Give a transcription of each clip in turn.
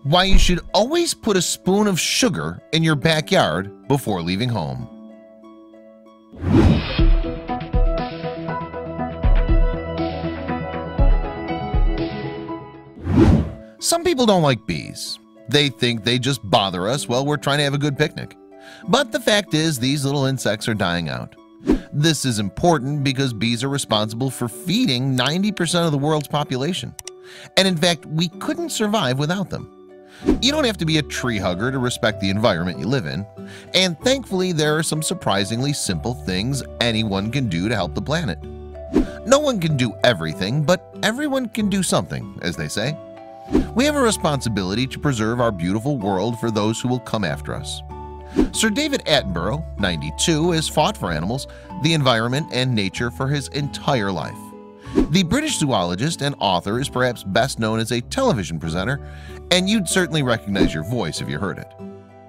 Why you should always put a spoon of sugar in your backyard before leaving home. Some people don't like bees. They think they just bother us while we're trying to have a good picnic. But the fact is, these little insects are dying out. This is important because bees are responsible for feeding 90% of the world's population. And in fact, we couldn't survive without them. You don't have to be a tree hugger to respect the environment you live in. And thankfully, there are some surprisingly simple things anyone can do to help the planet. No one can do everything, but everyone can do something, as they say. We have a responsibility to preserve our beautiful world for those who will come after us. Sir David Attenborough, 92, has fought for animals, the environment, and nature for his entire life. The British zoologist and author is perhaps best known as a television presenter, and you'd certainly recognize your voice if you heard it.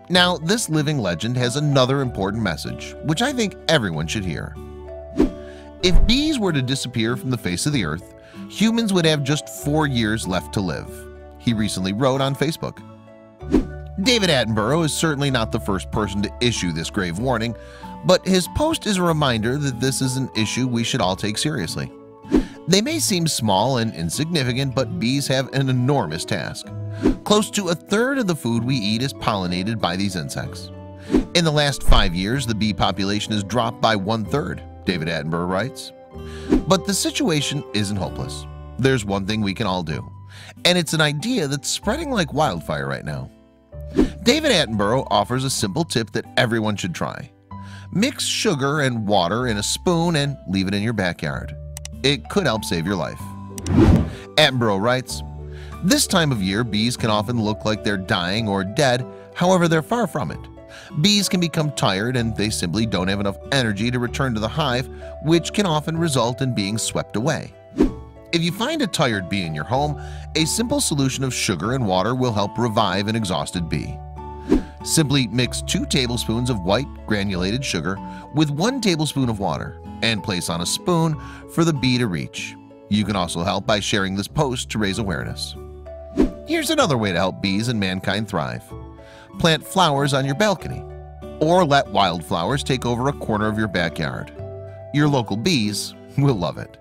Now, this living legend has another important message, which I think everyone should hear. If bees were to disappear from the face of the earth, humans would have just 4 years left to live, he recently wrote on Facebook. David Attenborough is certainly not the first person to issue this grave warning, but his post is a reminder that this is an issue we should all take seriously. They may seem small and insignificant, but bees have an enormous task. Close to a third of the food we eat is pollinated by these insects. In the last 5 years, the bee population has dropped by 1/3, David Attenborough writes. But the situation isn't hopeless. There's one thing we can all do, and it's an idea that's spreading like wildfire right now. David Attenborough offers a simple tip that everyone should try. Mix sugar and water in a spoon and leave it in your backyard. It could help save your life. Attenborough writes, "This time of year, bees can often look like they're dying or dead, however they're far from it. Bees can become tired and they simply don't have enough energy to return to the hive, which can often result in being swept away. If you find a tired bee in your home, a simple solution of sugar and water will help revive an exhausted bee. Simply mix 2 tablespoons of white granulated sugar with 1 tablespoon of water and place on a spoon for the bee to reach. You can also help by sharing this post to raise awareness." Here's another way to help bees and mankind thrive. Plant flowers on your balcony, or let wildflowers take over a corner of your backyard. Your local bees will love it.